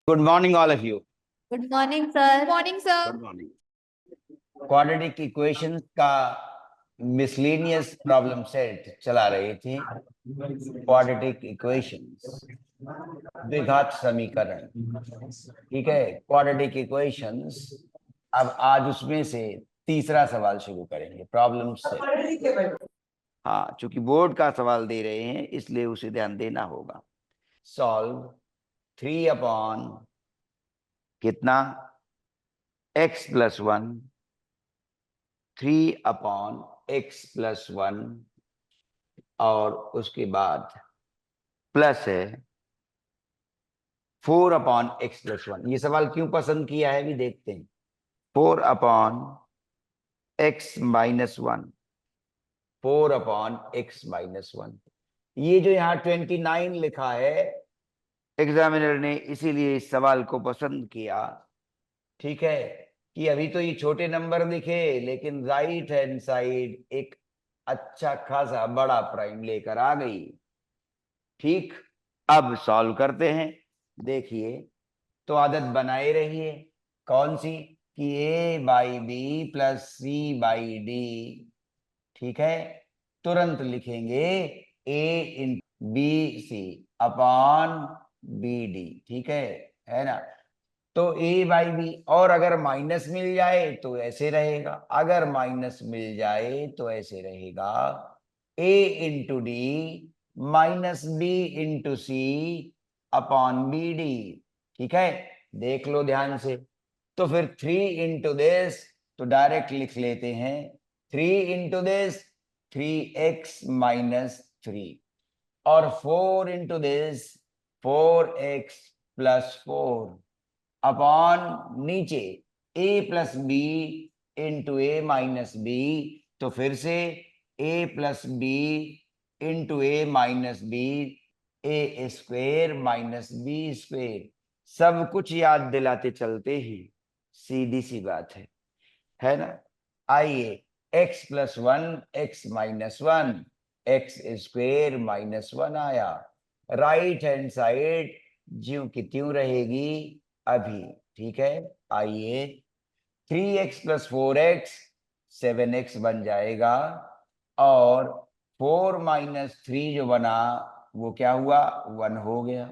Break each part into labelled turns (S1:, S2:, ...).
S1: Good morning, all of you.
S2: Good morning sir.
S3: Morning sir.
S1: Good morning. Quadratic equations का miscellaneous problem set चला रही थी। Quadratic equations, द्विघात समीकरण, ठीक है। Quadratic equations, अब आज उसमें से तीसरा सवाल शुरू करेंगे, प्रॉब्लम सेट। हाँ, चूंकि बोर्ड का सवाल दे रहे हैं इसलिए उसे ध्यान देना होगा। सॉल्व 3 अपॉन कितना x + 1, 3 अपॉन x + 1 और उसके बाद प्लस है 4 अपॉन x + 1। ये सवाल क्यों पसंद किया है भी देखते हैं। 4 अपॉन x - 1, 4 अपॉन x - 1। ये जो यहाँ 29 लिखा है एग्जामिनर ने इसीलिए इस सवाल को पसंद किया, ठीक है, कि अभी तो ये छोटे नंबर दिखे लेकिन राइट हैंड साइड एक अच्छा खासा बड़ा प्राइम लेकर आ गई। ठीक, अब सॉल्व करते हैं। देखिए, तो आदत बनाए रहिए। कौन सी? कि a/b + c/d, ठीक है। तुरंत लिखेंगे a/bc अपॉन bd, ठीक है ना। तो a/b, और अगर माइनस मिल जाए तो ऐसे रहेगा, अगर माइनस मिल जाए तो ऐसे रहेगा a × d - b × c upon bd, ठीक है। देख लो ध्यान से। तो फिर 3 × दिस, तो डायरेक्ट लिख लेते हैं 3 × दिस 3x - 3, और 4 × दिस 4x + 4 अपॉन नीचे a + b × a - b, तो फिर से a + b × a - b, a² - b²। सब कुछ याद दिलाते चलते ही सीधी सी बात है ना। आइए, x + 1 x - 1 x² - 1 आया। राइट हैंड साइड ज्यों की त्यों रहेगी अभी, ठीक है। आइए, 3x + 4x 7x बन जाएगा, और 4 - 3 जो बना वो क्या हुआ? 1 हो गया।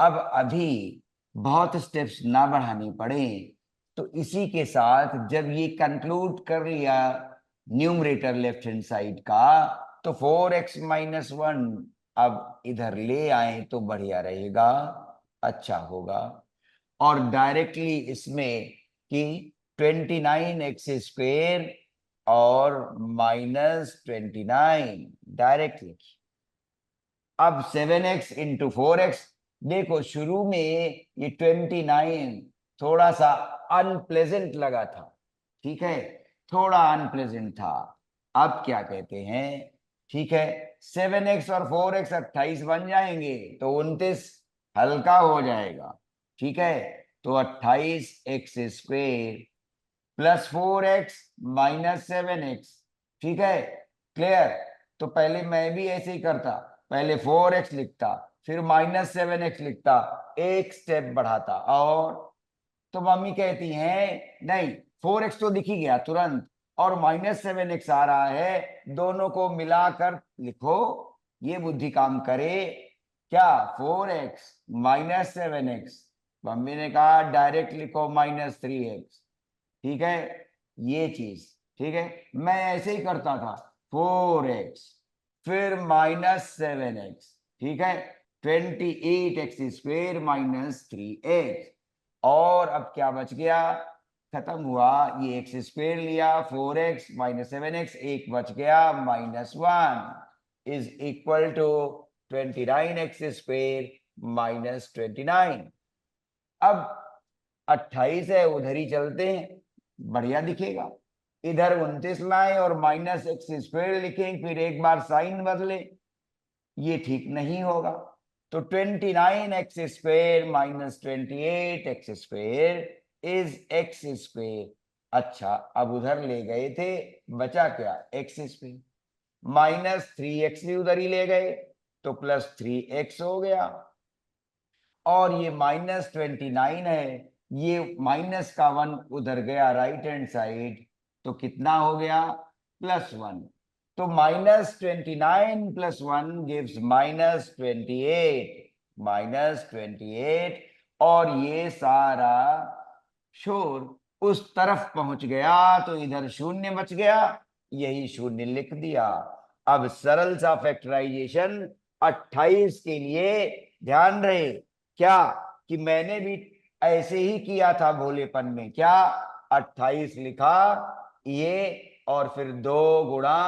S1: अब अभी बहुत स्टेप्स ना बढ़ाने पड़े, तो इसी के साथ जब ये कंक्लूड कर लिया न्यूमरेटर लेफ्ट हैंड साइड का, तो 4x - 1 अब इधर ले आए तो बढ़िया रहेगा, अच्छा होगा। और डायरेक्टली इसमें कि 29x² और -29 डायरेक्ट लिखिए। अब 7x × 4x, देखो शुरू में ये 29 थोड़ा सा अनप्लेजेंट लगा था, ठीक है, थोड़ा अनप्लेजेंट था। अब क्या कहते हैं, ठीक है, 7x और 4x 28 बन जाएंगे, तो 29 हल्का हो जाएगा, ठीक है। तो 28x² + 4x - 7x, ठीक है, क्लियर। तो पहले मैं भी ऐसे ही करता, पहले 4x लिखता, फिर -7x लिखता, एक स्टेप बढ़ाता, और तो मम्मी कहती हैं नहीं, 4x तो दिख ही गया तुरंत, और -7x आ रहा है, दोनों को मिलाकर लिखो, ये बुद्धि काम करे क्या? 4x - 7x। मम्मी ने कहा डायरेक्ट लिखो -3x, ठीक है, ये चीज, ठीक है। मैं ऐसे ही करता था, 4x फिर -7x, ठीक है, 28x² - 3x। और अब क्या बच गया? खत्म हुआ, ये x² लिया, 4x - 7x, एक बच गया -1 इज इक्वल टू 29x² - 29। अब 28 है, उधर ही चलते हैं, बढ़िया दिखेगा। इधर 29 लाए और -x² लिखें, फिर एक बार साइन बदले, ये ठीक नहीं होगा। तो 29x² - 28x² इज x²। अच्छा, अब उधर ले गए थे, बचा क्या? x²। -3x भी उधर ही ले गए, तो +3x हो गया। और ये -29 है, ये माइनस का 1 उधर गया राइट हैंड साइड, तो कितना हो गया +1। तो -29 + 1 गिव्स -28 और ये सारा शोर उस तरफ पहुंच गया तो इधर शून्य बच गया, यही शून्य लिख दिया। अब सरल सा फैक्टराइजेशन 28 के लिए ध्यान रहे क्या कि मैंने भी ऐसे ही किया था भोलेपन में, क्या 28 लिखा ये और फिर 2 गुणा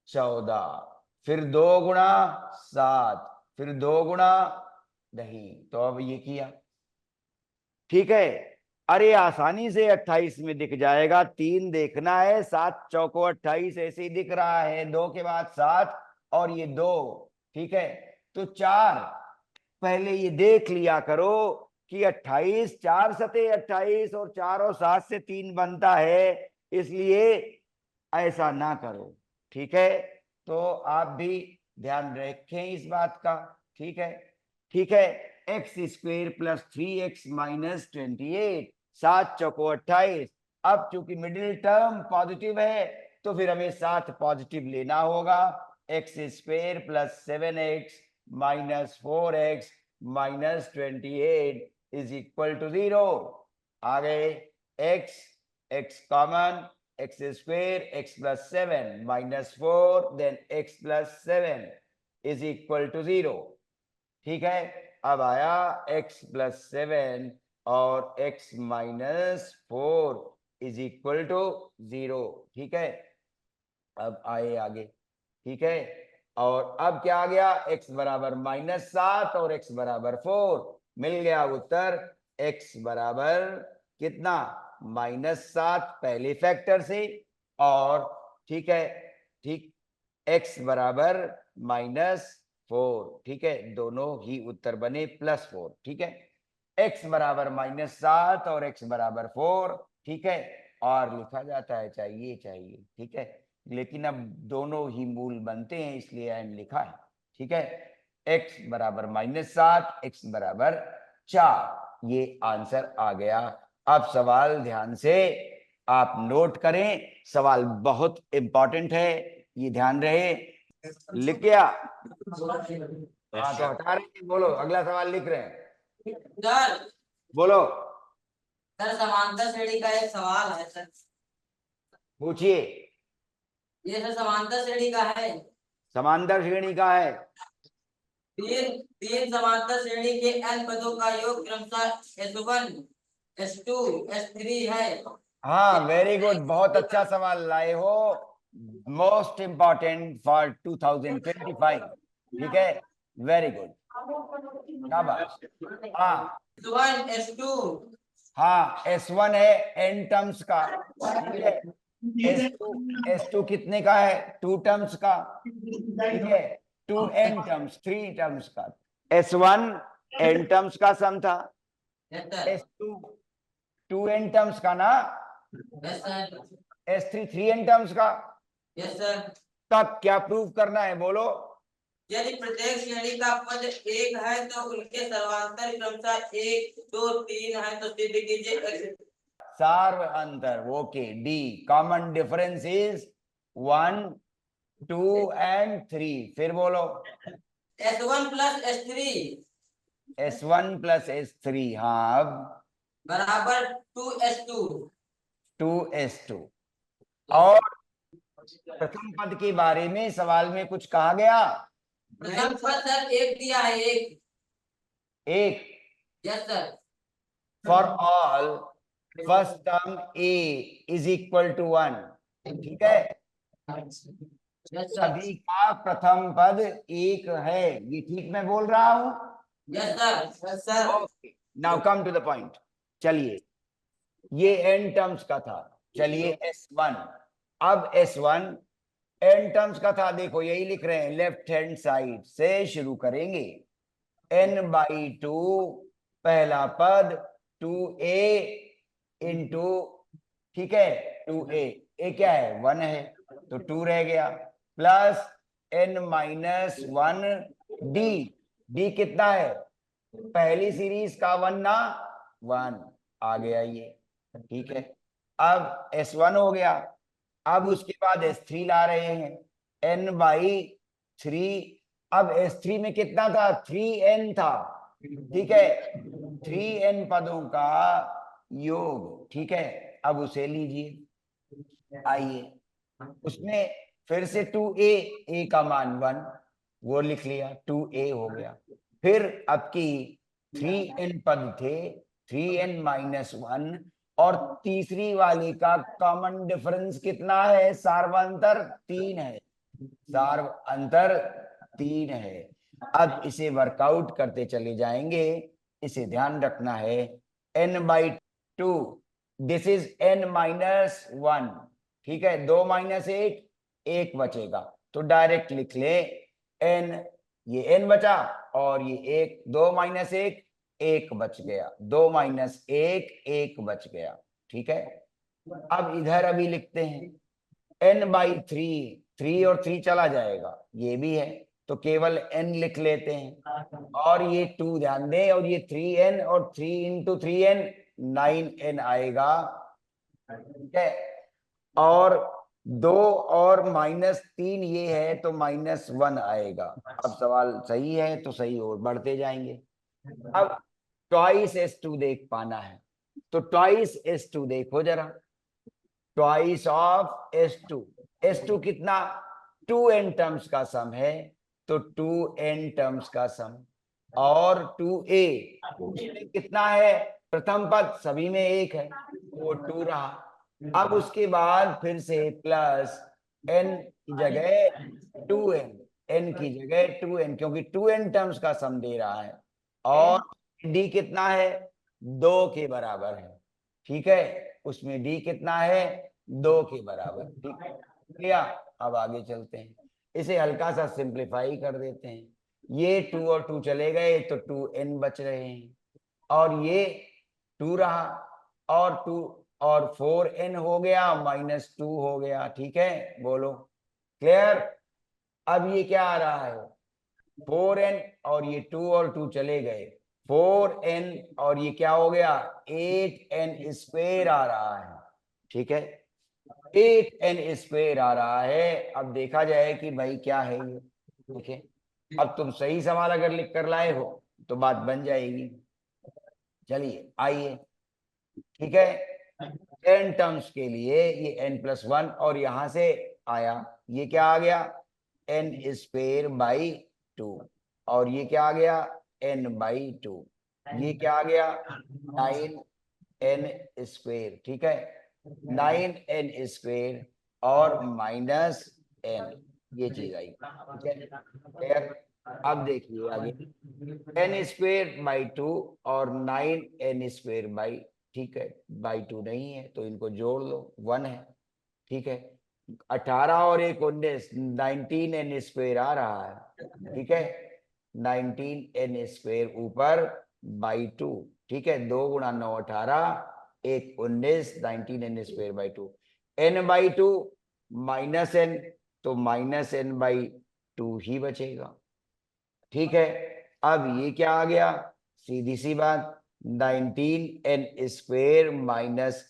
S1: 14, फिर 2 गुणा 7, फिर 2 गुणा नहीं, तो अब ये किया, ठीक है। अरे आसानी से 28 में दिख जाएगा, 3 देखना है, 7 चौको 28 ऐसे ही दिख रहा है, 2 के बाद 7 और ये 2, ठीक है। तो 4 पहले ये देख लिया करो कि 28 4 सते 28 और 4 और 7 से 3 बनता है, इसलिए ऐसा ना करो, ठीक है। तो आप भी ध्यान रखें इस बात का, ठीक है, ठीक है। x² + 3x - 28, 7 चौको 28। अब चूंकि मिडिल टर्म पॉजिटिव है तो फिर हमें 7 पॉजिटिव लेना होगा। x² + 7x - 4x - 28 = 0। आ गए x common, x² x + 7 - 4 then x + 7 = 0, ठीक है। अब आया x + 7 और x - 4 = 0, ठीक है। अब आए आगे, ठीक है। और अब क्या आ गया, x बराबर -7 और x बराबर 4, मिल गया उत्तर x बराबर कितना -7 पहले फैक्टर से, और ठीक है, ठीक, x बराबर -4, ठीक है, दोनों ही उत्तर बने +4, ठीक है। x बराबर -7 और x बराबर 4, ठीक है, और लिखा जाता है चाहिए चाहिए, ठीक है, लेकिन अब दोनों ही मूल बनते हैं इसलिए n लिखा है, ठीक है। x बराबर -7, x बराबर 4, ये आंसर आ गया। अब सवाल ध्यान से आप नोट करें, सवाल बहुत इंपॉर्टेंट है, ये ध्यान रहे। लिख गया? हाँ तो हटा रहे हैं, बोलो अगला सवाल लिख रहे हैं,
S3: सर
S1: बोलो
S3: सर समांतर श्रेणी का एक सवाल है सर।
S1: पूछिए।
S3: ये सर समांतर श्रेणी का है।
S1: समांतर श्रेणी का है?
S3: तीन तीन समांतर श्रेणी के n पदों का योग क्रमशः S1 S2 S3 है।
S1: हाँ वेरी गुड, बहुत अच्छा सवाल लाए हो, मोस्ट इंपॉर्टेंट फॉर 2025, ठीक है, वेरी गुड, शाबाश। हाँ
S3: S1 S2
S1: हाँ, S1 है n टर्म्स का, ठीक है। S2 कितने का है? 2 टर्म्स का, ठीक है। 2 n टर्म्स, 3 टर्म्स का। S1 n टर्म्स का सम था,
S3: yes sir
S1: S2 2 n terms का ना,
S3: yes sir
S1: S3 3 n terms का।
S3: Yes sir.
S1: तब क्या प्रूव करना है, बोलो।
S3: यदि प्रत्येक श्रेणी का पद एक है तो उनके सर्वांतर क्रमशः 1 2 3 है, तो सिद्ध कीजिए x।
S1: सार्व अंतर, okay, D common difference is 1 2 and 3, फिर बोलो।
S3: S1 + S3
S1: S1 + S3, हाँ, अब
S3: बराबर 2S2।
S1: 2S2। और प्रथम पद के बारे में सवाल में कुछ कहा गया?
S3: प्रथम पद सर एक दिया है,
S1: एक,
S3: yes sir.
S1: For all first term a = 1, ठीक है,
S3: यस सर
S1: सभी का प्रथम पद एक है, ये ठीक मैं बोल रहा हूं?
S3: Yes sir yes sir.
S1: Okay, now come to the point. चलिए, ये n टर्म्स का था, चलिए S1, अब S1 n टर्म्स का था, देखो यही लिख रहे हैं, लेफ्ट हैंड साइड से शुरू करेंगे, n/2 पहला पद 2a इंटू, ठीक है, 2a, a क्या है 1 है तो 2 रह गया, प्लस n - 1 d, d कितना है पहली सीरीज का 1 ना 1 आ गया ये, ठीक है। अब S1 हो गया, अब उसके बाद S3 ला रहे हैं n/3। अब S3 में कितना था, 3n था, ठीक है, 3n पदों का योग, ठीक है। अब उसे लीजिए, आइए उसमें फिर से 2a, a का मान 1, वो लिख लिया, 2a हो गया। फिर अब की 3n पद थे, 3n-1, और तीसरी वाली का कॉमन डिफरेंस कितना है, सार्वंतर 3 है, सार्वंतर 3 है। अब इसे वर्कआउट करते चले जाएंगे, इसे ध्यान रखना है, n/2, दिस इज n-1, ठीक है। 2 - 1, 1 बचेगा, तो डायरेक्ट लिख ले n, ये n बचा और ये 1, 2 - 1, 1 बच गया, 2 - 1, 1 बच गया, ठीक है। अब इधर अभी लिखते हैं n/3, 3 और 3 चला जाएगा, ये भी है, तो केवल n लिख लेते हैं। और ये 2 ध्यान दें, और ये 3n, और 3 × 3n 9n आएगा, ठीक है। और 2 और -3 ये है, तो -1 आएगा। अब सवाल सही है तो सही, और बढ़ते जाएंगे। अब ट्वाइस S2 देख पाना है, तो ट्वाइस S2 देखो जरा, ट्वाइस ऑफ S2, S2 कितना, 2n टर्म्स का सम है, तो 2n टर्म्स का सम, और 2a उसमें कितना है, प्रथम पद सभी में 1 है, वो 2 रहा। अब उसके बाद फिर से प्लस n की जगह 2n, n की जगह 2n, क्योंकि 2n टर्म्स का सम दे रहा है, और d कितना है, 2 के बराबर है, ठीक है। उसमें d कितना है, 2 के बराबर, ठीक है भैया। अब आगे चलते हैं, इसे हल्का सा सिंप्लीफाई कर देते हैं, ये 2 और 2 चले गए, तो 2n बच रहे हैं, और ये 2 रहा, और 2 और 4n हो गया, -2 हो गया, ठीक है, बोलो क्लियर। अब ये क्या आ रहा है, 4n, और ये 2 और 2 चले गए, 4n, और ये क्या हो गया, 8n² आ रहा है, ठीक है, 8n² आ रहा है। अब देखा जाए कि भाई क्या है ये, ठीक है। अब तुम सही सवाल अगर लिख कर लाए हो तो बात बन जाएगी। चलिए आइए, ठीक है, n टर्म्स के लिए ये n+1, और यहां से आया, ये क्या आ गया, n²/2, और ये क्या आ गया, n/2, ये क्या आ गया, 9n², ठीक है, 9n² और -n, ये चीज आई, ठीक है क्लियर। अब देखिए आगे, n²/2 और 9n², ठीक है, /2 नहीं है तो इनको जोड़ लो, 1 है, ठीक है। 18 और 1 19, 19n² आ रहा है, ठीक है, 19n² ऊपर /2, ठीक है, 2 × 9 18, 1 19, 19n²/2, n/2 -n, तो -n/2 ही बचेगा, ठीक है। अब ये क्या आ गया, सीधी सी बात, 19n²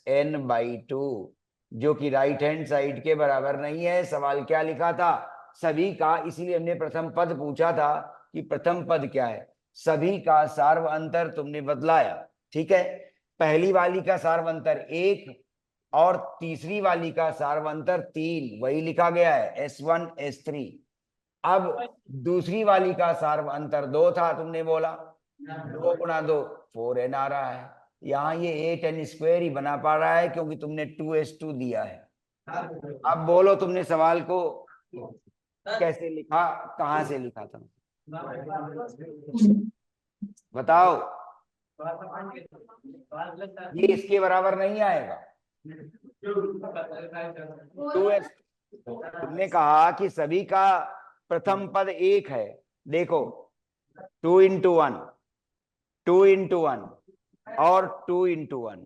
S1: -n/2, जो कि राइट हैंड साइड के बराबर नहीं है। सवाल क्या लिखा था, सभी का, इसीलिए हमने प्रथम पद पूछा था कि प्रथम पद क्या है, सभी का सार्वअंतर तुमने बदलाया, ठीक है। पहली वाली का सार्वअंतर 1, और तीसरी वाली का सार्वअंतर 3, वही लिखा गया है, S1 S3। अब दूसरी वाली का सार्वअंतर 2 था, तुमने बोला 2 × 2 4n आ रहा है, यहाँ ये 8n² ही बना पा रहा है, क्योंकि तुमने 2s2 दिया है। अब बोलो तुमने सवाल को कैसे लिखा, कहां से लिखा था, बताओ। ये इसके बराबर नहीं आएगा, 2s, तुमने कहा कि सभी का प्रथम पद 1 है, देखो 2 × 1, 2 × 1 और 2 × 1,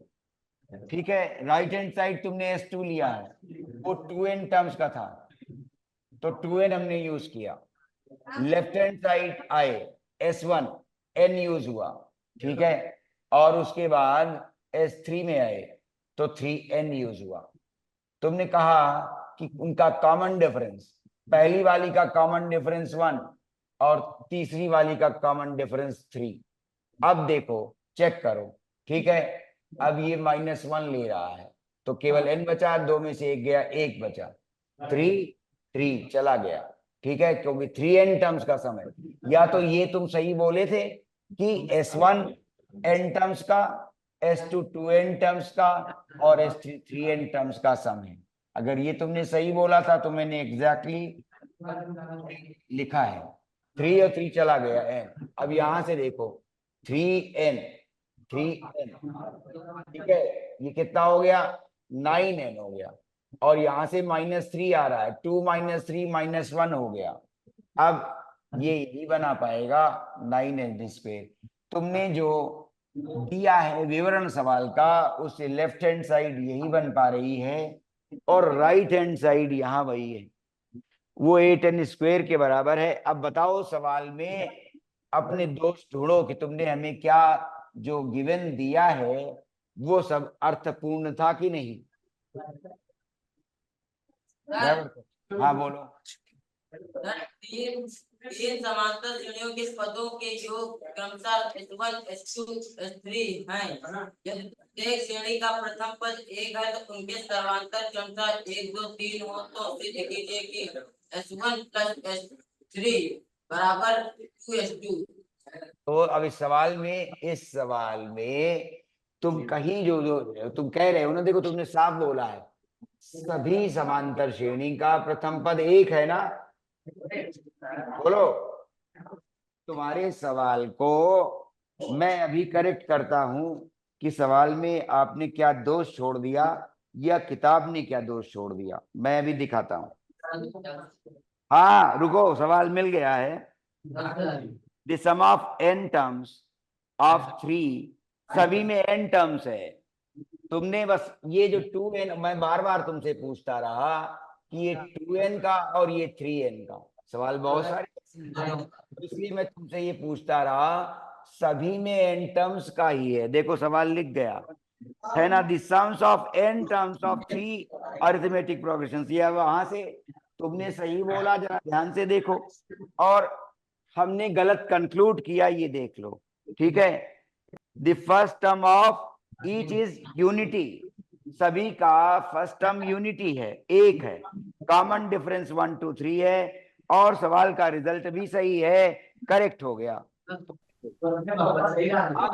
S1: ठीक है। राइट हैंड साइड तुमने S2 लिया है, वो 2n टर्म्स का था, तो 2n हमने यूज किया। लेफ्ट हैंड साइड आए S1, n यूज हुआ, ठीक है, और उसके बाद S3 में आए तो 3n यूज हुआ। तुमने कहा कि उनका कॉमन डिफरेंस, पहली वाली का कॉमन डिफरेंस 1 और तीसरी वाली का कॉमन डिफरेंस 3। अब देखो, चेक करो, ठीक है, अब ये -1 ले रहा है तो केवल n बचा, 2 में से 1 गया, 1 बचा, 3 चला गया, ठीक है, क्योंकि 3n टर्म्स का सम है। या तो ये तुम सही बोले थे कि S1 n टर्म्स का, S2 2n टर्म्स का और S3 3n टर्म्स का सम है। अगर ये तुमने सही बोला था तो मैंने एग्जैक्टली लिखा है, 3 और 3 चला गया n। अब यहां से देखो 3n, ठीक है, ये कितना हो गया, 9n हो गया, और यहां से -3 आ रहा है, 2 - 3 -1 हो गया। अब ये यही बना पाएगा 9n²। तुमने जो दिया है विवरण सवाल का, उससे लेफ्ट हैंड साइड यही बन पा रही है और राइट हैंड साइड यहाँ वही है, वो 8n² के बराबर है। अब बताओ सवाल में अपने दोस्त ढूंढो कि तुमने हमें क्या जो गिवन दिया है वो सब अर्थपूर्ण था कि नहीं। हाँ बोलो।
S3: तीन तीन समांतर श्रेणियों के पदों के योग क्रमशः S1 S2 S3 हैं। यदि प्रत्येक श्रेणी का प्रथम पद 1 है तो उनके सर्वांतर क्रमशः 1 2 3 हो तो सिद्ध कीजिए कि S1 + S3 बराबर 2S2।
S1: तो अब इस सवाल में तुम कहीं जो जो तुम कह रहे हो ना, देखो तुमने साफ बोला है सभी समांतर श्रेणी का प्रथम पद 1 है ना, बोलो। तुम्हारे सवाल को मैं अभी करेक्ट करता हूं कि सवाल में आपने क्या दोष छोड़ दिया या किताब ने क्या दोष छोड़ दिया, मैं अभी दिखाता हूं। हाँ रुको, सवाल मिल गया है। The sum of n terms of 3, सभी में n टर्म्स है। तुमने बस ये जो 2n, मैं बार बार तुमसे पूछता रहा कि ये 2n का और ये 3n का, सवाल बहुत सारे, इसलिए मैं तुमसे ये पूछता रहा, सभी में n टर्म्स का ही है। देखो सवाल लिख गया है ना, the sums of n terms of 3 arithmetic progressions. ये वहां से तुमने सही बोला, जरा ध्यान से देखो, और हमने गलत कंक्लूड किया, ये देख लो, ठीक है। The first term of each is unity, सभी का फर्स्ट टर्म यूनिटी है, एक है, कॉमन डिफरेंस 1 2 3 है, और सवाल का रिजल्ट भी सही है, करेक्ट हो गया। अब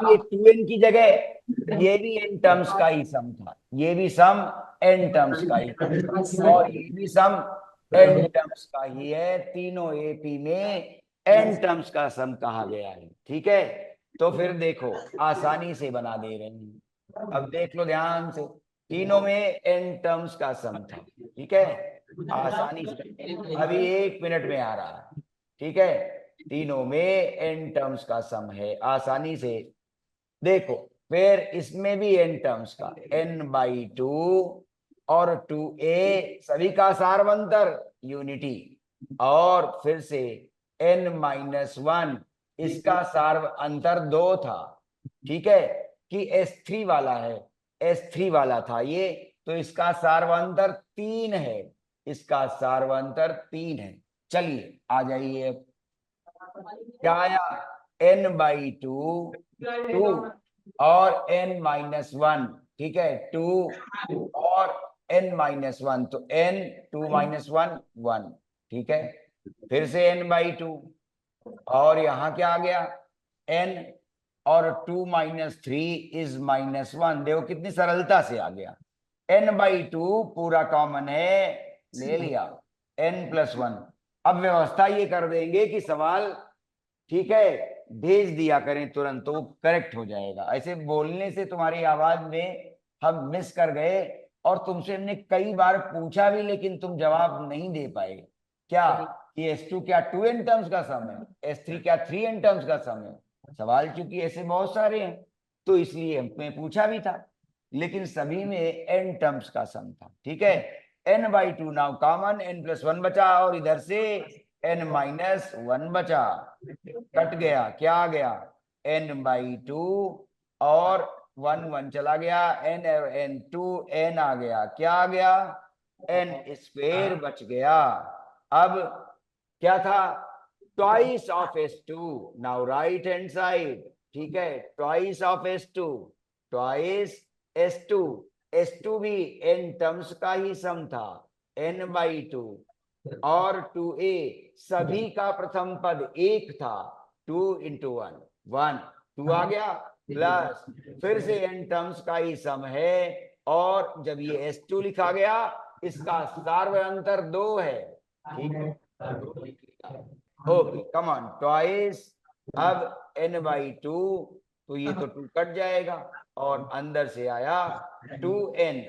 S1: ये 2n की जगह ये भी n टर्म्स का ही सम था, ये भी सम n टर्म्स का ही था, और ये भी सम n टर्म्स का ही है। तीनों एपी में n टर्म्स का सम कहा गया है, ठीक है। तो फिर देखो आसानी से बना दे रहे हैं, अब देख लो ध्यान से, तीनों में n टर्म्स का सम था, ठीक है, आसानी से, अभी 1 मिनट में आ रहा है, ठीक है, तीनों में n टर्म्स का सम है, आसानी से देखो। फिर इसमें भी n टर्म्स का, n/2 और 2a, सभी का सार्वंतर यूनिटी, और फिर से n-1, इसका सार्वंतर 2 था, ठीक है, कि S3 वाला है, S3 वाला था ये, तो इसका सार्वंतर 3 है, इसका सार्वंतर 3 है। चलिए आ जाइए, क्या आया, n/2 2 और n-1, ठीक है, 2 और n-1, तो n 2 - 1 1, ठीक है, फिर से n/2, और यहां क्या आ गया, n और 2 - 3 इज -1, देखो कितनी सरलता से आ गया, n/2 पूरा कॉमन है, ले लिया, n+1। अब व्यवस्था ये कर देंगे कि सवाल, ठीक है, भेज दिया करें तुरंत, तो करेक्ट हो जाएगा। ऐसे बोलने से तुम्हारी आवाज में हम मिस कर गए, और तुमसे हमने कई बार पूछा भी लेकिन तुम जवाब नहीं दे पाए। क्या ये S2 क्या 2n टर्म्स का सम है, S3 क्या 3n टर्म्स का सम है, सवाल चूंकि ऐसे बहुत सारे हैं तो इसलिए हमने पूछा भी था, लेकिन सभी में n टर्म्स का सम था, ठीक है। n/2 नाउ कॉमन, n+1 बचा, और इधर से n-1 बचा, कट गया, क्या आ गया, n/2 और 1 1 चला गया, n और n2 n आ गया, क्या आ गया, n स्क्वायर बच गया। अब क्या था, twice of S2, now right hand side, ठीक है, twice of S2, twice S2, S2 भी n टर्म्स का ही सम था, n/2 और 2a सभी का प्रथम पद एक था, 2 into 1 1 2 आ गया, प्लस फिर से n टर्म्स का ही सम है, और जब ये S2 लिखा गया इसका सार्वंतर 2 है, ठीक है, ओके कम ऑन, ट्वाइस, अब n/2, तो ये तो 2 कट जाएगा और अंदर से आया 2n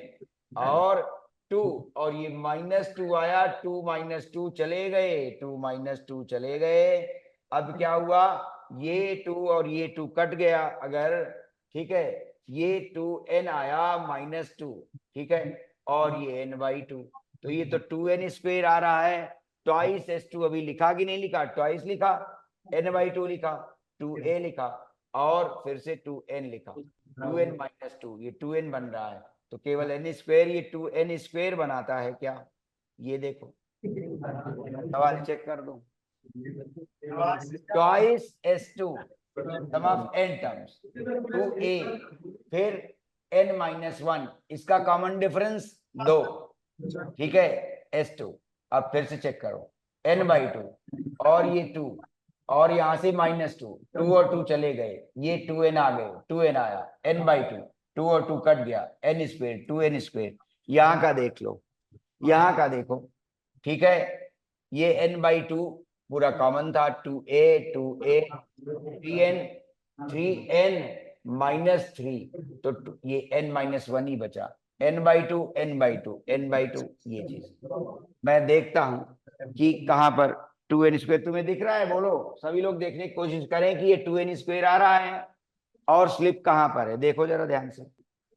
S1: और 2, और ये -2 आया, 2 - 2 चले गए, 2 - 2 चले गए। अब क्या हुआ, ये 2 और ये 2 कट गया अगर, ठीक है, ये 2n आया -2, ठीक है, और ये n/2, तो ये तो 2n स्क्वायर आ रहा है। ट्वाइस S2 अभी लिखा कि नहीं लिखा, ट्वाइस लिखा, n/2 लिखा, 2a लिखा, और फिर से 2n लिखा, 2n - 2, ये 2n बन रहा है, तो केवल n स्क्वायर ये 2n स्क्वायर बनाता है क्या, ये देखो सवाल चेक कर दो, twice S2 sum of n terms 2a, फिर n-1, इसका कॉमन डिफरेंस 2, ठीक है, S2, अब फिर से चेक करो, n/2 और ये 2 और यहां से -2, 2 और 2 चले गए, ये 2n आ गए, 2n आया, n/2, 2 और 2 कट गया, n स्क्वायर 2n स्क्वायर, यहाँ का देख लो, यहाँ का देखो, ठीक है, ये n/2 पूरा कॉमन था, 2a 2a 3n 3n -3, तो ये n-1 ही बचा, n/2 n/2 n/2, ये चीज मैं देखता हूं कि कहां पर 2n स्क्वायर तुम्हें दिख रहा है, बोलो सभी लोग देखने की कोशिश करें कि ये 2n स्क्वायर आ रहा है, और स्लिप कहां पर है, देखो जरा ध्यान से,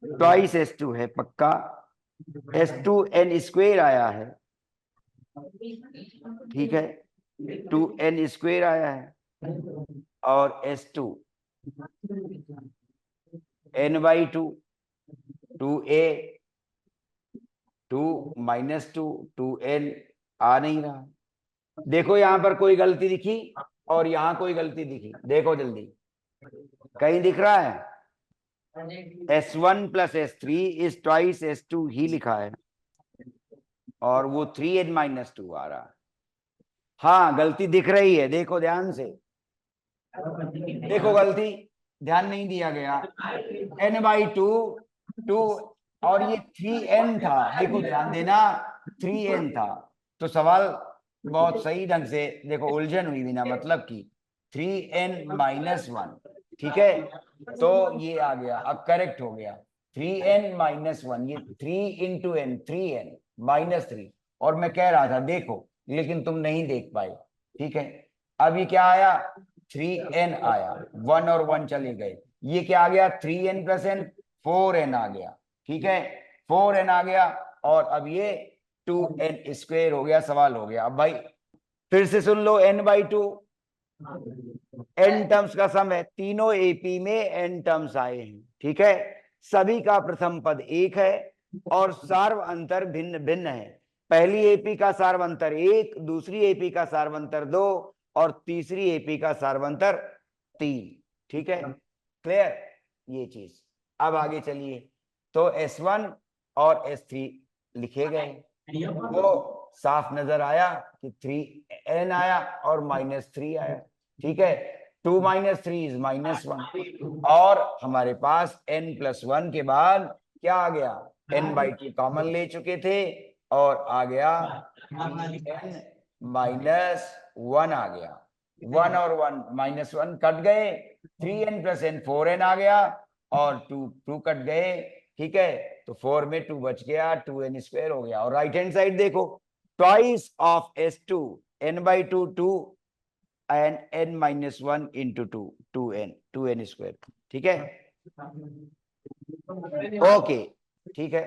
S1: ट्वाइस S2 है पक्का, S2n स्क्वायर आया है, ठीक है, 2n स्क्वायर आया है, और S2 n/2 2a 2 - 2 2n आ नहीं रहा, देखो यहां पर कोई गलती दिखी और यहां कोई गलती दिखी, देखो जल्दी, कहीं दिख रहा है, S1 + S3 is twice S2 ही लिखा है, और वो 3n - 2 आ रहा है, हाँ गलती दिख रही है, देखो ध्यान से, देखो गलती, ध्यान नहीं दिया गया, n/2 2 और ये 3n था, देखो ध्यान देना, 3n था, तो सवाल बहुत सही ढंग से देखो, उलझन हुई बिना मतलब की, 3n - 1, ठीक है, तो ये आ गया, अब करेक्ट हो गया, 3n - 1, ये 3 into n 3n -3, और मैं कह रहा था देखो, लेकिन तुम नहीं देख पाए, ठीक है, अब ये क्या आया, 3n आया, 1 और 1 चले गए, ये क्या आ गया, 3n + n 4n आ गया, ठीक है, 4n आ गया, और अब ये 2n स्क्वायर हो गया, सवाल हो गया। अब भाई फिर से सुन लो, n/2 n टर्म्स का सम है, तीनों एपी में n टर्म्स आए हैं, ठीक है, सभी का प्रथम पद एक है और सार्व अंतर भिन्न भिन्न है, पहली एपी का सार्वंतर 1, दूसरी एपी का सार्वंतर 2 और तीसरी एपी का सार्वंतर 3, ठीक है, क्लियर ये चीज। अब आगे चलिए, तो S1 और S3 लिखे गए, वो साफ नजर आया कि 3n आया और -3 आया, ठीक है, 2 - 3 इज -1, और हमारे पास n+1 के बाद क्या आ गया, n/2 कॉमन ले चुके थे, और आ गया n -1 आ गया, 1 और 1 -1 कट गए, 3n + n 4n आ गया, और 2 कट गए, ठीक है, तो 4 में 2 बच गया, 2n स्क्वायर हो गया, और राइट हैंड साइड देखो, twice of S2 n/2 2 and n-1 into 2 2n square, ठीक है, ओके, ठीक है,